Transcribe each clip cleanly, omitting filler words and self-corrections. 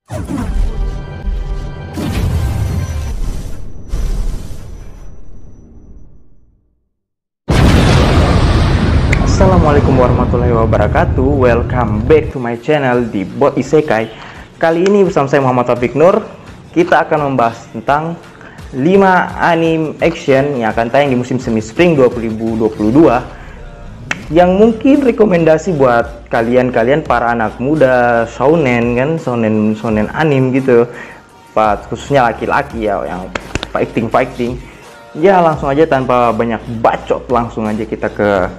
Assalamualaikum warahmatullahi wabarakatuh. Welcome back to my channel di Bot Isekai. Kali ini bersama saya Muhammad Taufik Nur. Kita akan membahas tentang 5 anime action yang akan tayang di musim semi spring 2022, yang mungkin rekomendasi buat kalian para anak muda shounen kan, shounen anime gitu, khususnya laki-laki ya, yang fighting. Ya langsung aja tanpa banyak bacot, langsung aja kita ke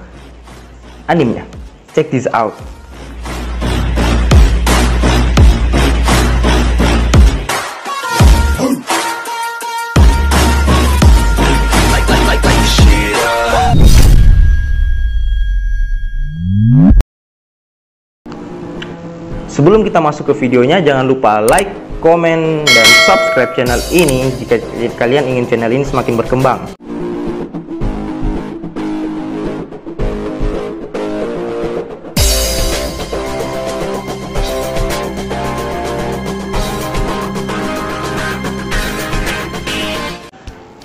animenya. Check this out. Sebelum kita masuk ke videonya, jangan lupa like, komen, dan subscribe channel ini jika kalian ingin channel ini semakin berkembang.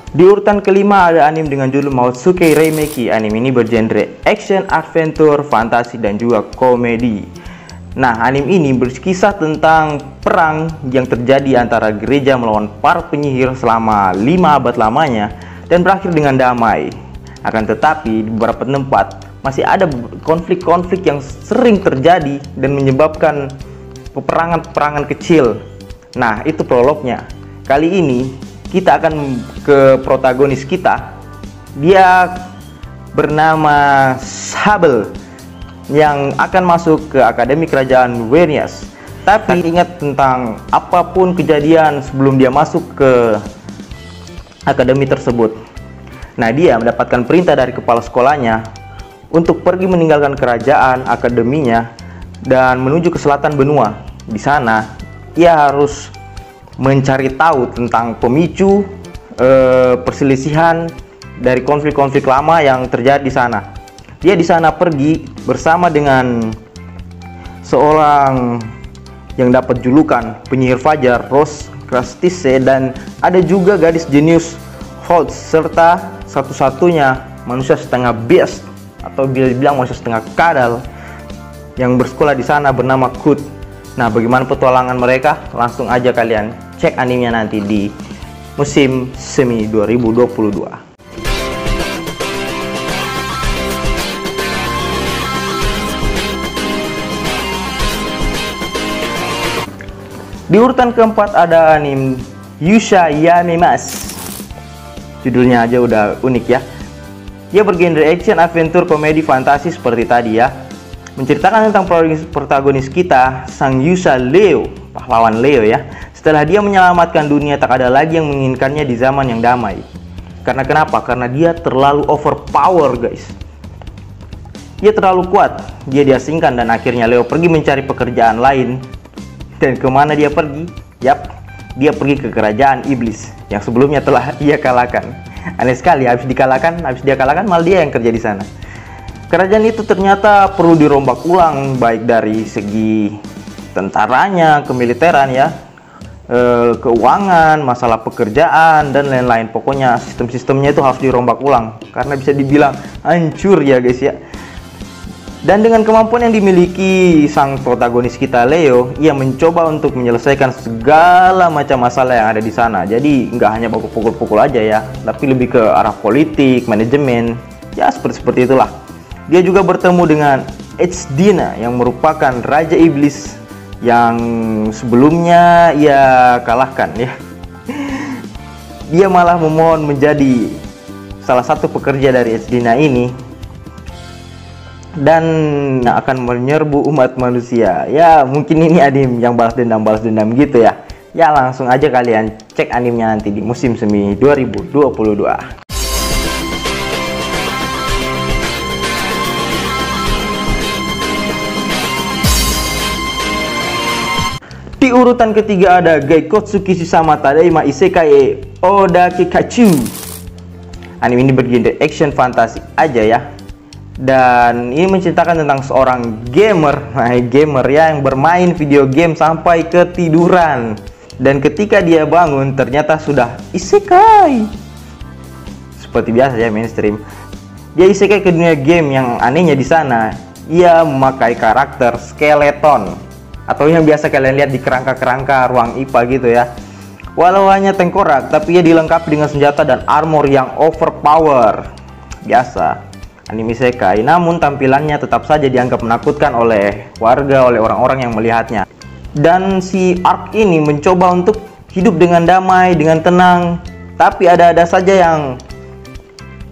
Di urutan kelima ada anime dengan judul Maotsuke Reimeki. Anime ini bergenre action, adventure, fantasi, dan juga komedi. Nah, anime ini berkisah tentang perang yang terjadi antara gereja melawan para penyihir selama 5 abad lamanya dan berakhir dengan damai. Akan tetapi, di beberapa tempat masih ada konflik-konflik yang sering terjadi dan menyebabkan peperangan kecil. Nah, itu prolognya. Kali ini kita akan ke protagonis kita. Dia bernama Sable, yang akan masuk ke Akademi Kerajaan Wernias. Tapi ingat tentang apapun kejadian sebelum dia masuk ke akademi tersebut. Nah, dia mendapatkan perintah dari kepala sekolahnya untuk pergi meninggalkan kerajaan akademinya dan menuju ke selatan benua. Di sana, ia harus mencari tahu tentang pemicu perselisihan dari konflik-konflik lama yang terjadi di sana. Dia di sana pergi bersama dengan seorang yang dapat julukan penyihir fajar, Rose Krastise, dan ada juga gadis jenius Holtz, serta satu-satunya manusia setengah beast atau bilang manusia setengah kadal yang bersekolah di sana bernama Kut. Nah, bagaimana petualangan mereka? Langsung aja kalian cek animenya nanti di musim semi 2022. Di urutan keempat ada anime Yusha Yamimas. Judulnya aja udah unik ya. Dia bergenre action, adventure, komedi, fantasi seperti tadi ya. Menceritakan tentang protagonis kita, sang Yusha Leo, pahlawan Leo ya. Setelah dia menyelamatkan dunia, tak ada lagi yang menginginkannya di zaman yang damai. Karena kenapa? Karena dia terlalu overpower guys. Dia terlalu kuat. Dia diasingkan dan akhirnya Leo pergi mencari pekerjaan lain. Dan kemana dia pergi? Yap, dia pergi ke kerajaan iblis yang sebelumnya telah ia kalahkan. Aneh sekali, habis dia kalahkan malah dia yang kerja di sana. Kerajaan itu ternyata perlu dirombak ulang, baik dari segi tentaranya, kemiliteran ya, keuangan, masalah pekerjaan, dan lain-lain. Pokoknya sistem-sistemnya itu harus dirombak ulang karena bisa dibilang hancur ya guys ya. Dan dengan kemampuan yang dimiliki sang protagonis kita Leo, ia mencoba untuk menyelesaikan segala macam masalah yang ada di sana. Jadi nggak hanya pukul-pukul aja ya, tapi lebih ke arah politik, manajemen, ya seperti itulah. Dia juga bertemu dengan Echdina yang merupakan raja iblis yang sebelumnya ia kalahkan ya. Dia malah memohon menjadi salah satu pekerja dari Echdina ini dan akan menyerbu umat manusia. Ya mungkin ini anime yang balas dendam gitu ya. Ya langsung aja kalian cek animenya nanti di musim semi 2022. Di urutan ketiga ada Gaikotsuki Shisama Tadaima Isekai Oda Kikachu. Anime ini bergenre action fantasi aja ya. Dan ini menceritakan tentang seorang gamer, gamer ya, yang bermain video game sampai ketiduran. Dan ketika dia bangun ternyata sudah isekai. Seperti biasa ya, mainstream. Dia isekai ke dunia game. Yang anehnya di sana, ia memakai karakter skeleton, atau yang biasa kalian lihat di kerangka-kerangka ruang IPA gitu ya. Walau hanya tengkorak, tapi ia dilengkapi dengan senjata dan armor yang overpower. Biasa anime isekai, namun tampilannya tetap saja dianggap menakutkan oleh warga, oleh orang-orang yang melihatnya. Dan si Ark ini mencoba untuk hidup dengan damai, dengan tenang, tapi ada-ada saja yang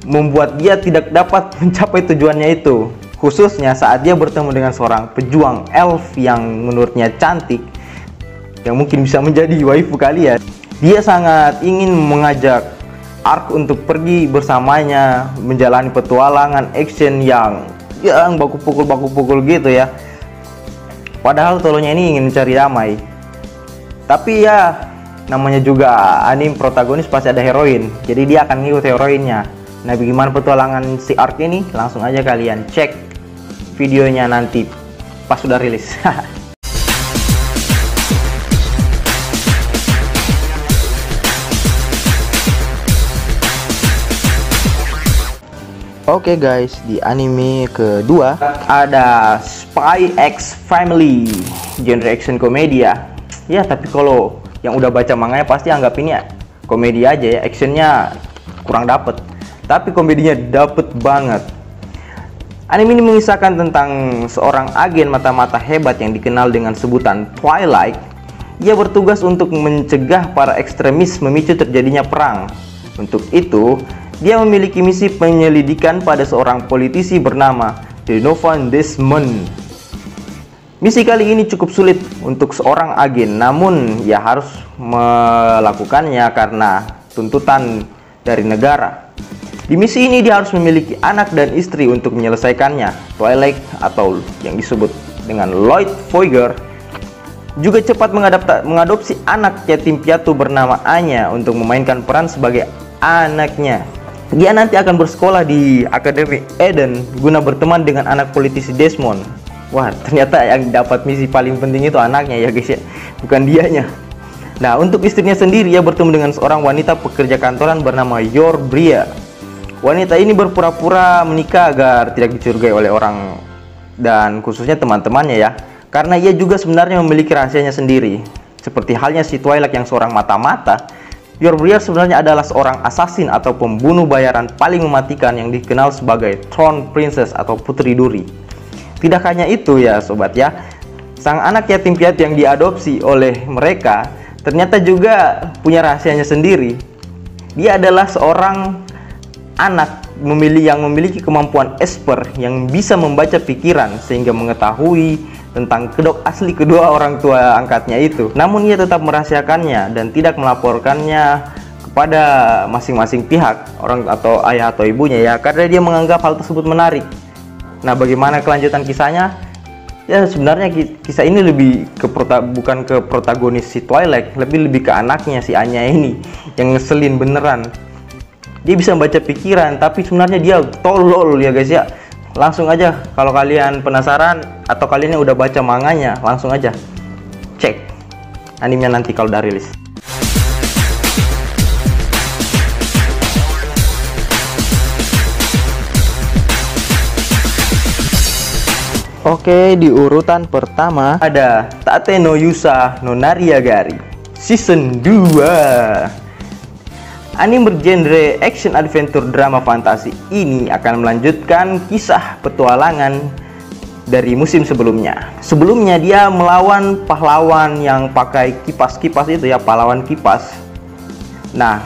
membuat dia tidak dapat mencapai tujuannya itu. Khususnya saat dia bertemu dengan seorang pejuang elf yang menurutnya cantik, yang mungkin bisa menjadi waifu kalian. Dia sangat ingin mengajak Ark untuk pergi bersamanya, menjalani petualangan action yang baku pukul gitu ya. Padahal tolonya ini ingin mencari damai. Tapi ya, namanya juga anime protagonis pasti ada heroin, jadi dia akan ngikut heroinnya. Nah, bagaimana petualangan si Ark ini? Langsung aja kalian cek videonya nanti pas sudah rilis. Oke guys, di anime kedua ada Spy X Family, genre action komedia. Ya, tapi kalau yang udah baca manganya pasti anggap ini ya komedi aja ya, actionnya kurang dapet. Tapi komedinya dapet banget. Anime ini mengisahkan tentang seorang agen mata-mata hebat yang dikenal dengan sebutan Twilight. Ia bertugas untuk mencegah para ekstremis memicu terjadinya perang. Untuk itu, dia memiliki misi penyelidikan pada seorang politisi bernama Donovan Desmond. Misi kali ini cukup sulit untuk seorang agen, namun ia harus melakukannya karena tuntutan dari negara. Di misi ini dia harus memiliki anak dan istri untuk menyelesaikannya. Twilight, atau yang disebut dengan Lloyd Voyager, juga cepat mengadopsi anak yatim piatu bernama Anya untuk memainkan peran sebagai anaknya. Dia nanti akan bersekolah di Akademi Eden guna berteman dengan anak politisi Desmond. Wah, ternyata yang dapat misi paling penting itu anaknya ya guys ya, bukan dianya. Nah, untuk istrinya sendiri, ia bertemu dengan seorang wanita pekerja kantoran bernama Yor Bria. Wanita ini berpura-pura menikah agar tidak dicurigai oleh orang, dan khususnya teman-temannya ya, karena ia juga sebenarnya memiliki rahasianya sendiri. Seperti halnya si Twilight yang seorang mata-mata, Yor Bria sebenarnya adalah seorang assassin atau pembunuh bayaran paling mematikan yang dikenal sebagai Throne Princess atau Putri Duri. Tidak hanya itu ya sobat ya, sang anak yatim piatu yang diadopsi oleh mereka ternyata juga punya rahasianya sendiri. Dia adalah seorang anak yang memiliki kemampuan esper yang bisa membaca pikiran sehingga mengetahui tentang kedok asli kedua orang tua angkatnya itu. Namun ia tetap merahasiakannya dan tidak melaporkannya kepada masing-masing pihak, orang atau ayah atau ibunya ya, karena dia menganggap hal tersebut menarik. Nah, bagaimana kelanjutan kisahnya? Ya, sebenarnya kisah ini lebih bukan ke protagonis si Twilight, lebih ke anaknya si Anya ini yang ngeselin beneran. Dia bisa membaca pikiran, tapi sebenarnya dia tolol ya guys ya. Langsung aja kalau kalian penasaran atau kalian yang udah baca manganya, langsung aja cek animenya nanti kalau udah rilis. Oke, di urutan pertama ada Tate no Yusa no Nariagari Season 2. Anime bergenre action adventure drama fantasi ini akan melanjutkan kisah petualangan dari musim sebelumnya. Sebelumnya dia melawan pahlawan yang pakai kipas-kipas itu ya, pahlawan kipas. Nah,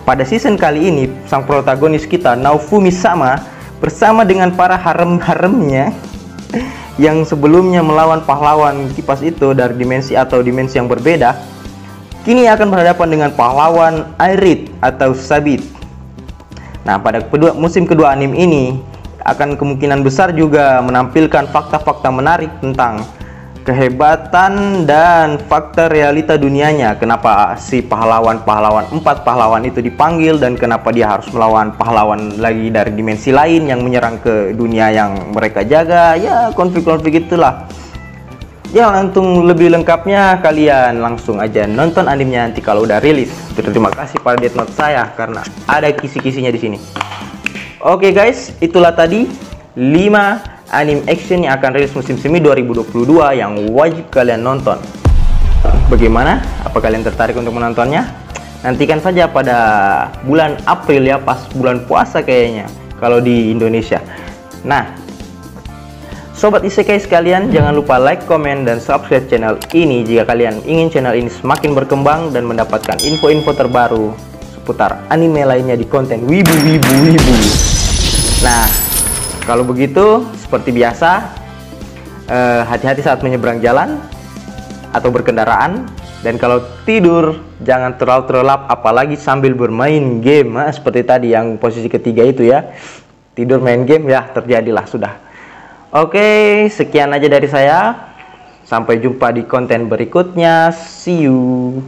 pada season kali ini sang protagonis kita Naofumi sama bersama dengan para harem-haremnya yang sebelumnya melawan pahlawan kipas itu dari dimensi yang berbeda, kini akan berhadapan dengan pahlawan Aerith atau Sabit. Nah, pada musim kedua anime ini akan kemungkinan besar juga menampilkan fakta-fakta menarik tentang kehebatan dan fakta realita dunianya. Kenapa si pahlawan-pahlawan, 4 pahlawan itu dipanggil, dan kenapa dia harus melawan pahlawan lagi dari dimensi lain yang menyerang ke dunia yang mereka jaga. Ya, konflik-konflik itulah. Ya, langsung lebih lengkapnya kalian langsung aja nonton animenya nanti kalau udah rilis. Terima kasih pada Death Note saya karena ada kisi-kisinya di sini. Oke guys, itulah tadi 5 anime action yang akan rilis musim semi 2022 yang wajib kalian nonton. Bagaimana? Apa kalian tertarik untuk menontonnya? Nantikan saja pada bulan April ya, pas bulan puasa kayaknya kalau di Indonesia. Nah, sobat isekai sekalian, jangan lupa like, comment, dan subscribe channel ini jika kalian ingin channel ini semakin berkembang dan mendapatkan info-info terbaru seputar anime lainnya di konten wibu. Nah, kalau begitu, seperti biasa, hati-hati saat menyeberang jalan atau berkendaraan. Dan kalau tidur, jangan terlalu terlelap, apalagi sambil bermain game. Seperti tadi yang posisi ketiga itu ya. Tidur main game, ya terjadilah sudah. Oke, sekian aja dari saya. Sampai jumpa di konten berikutnya. See you.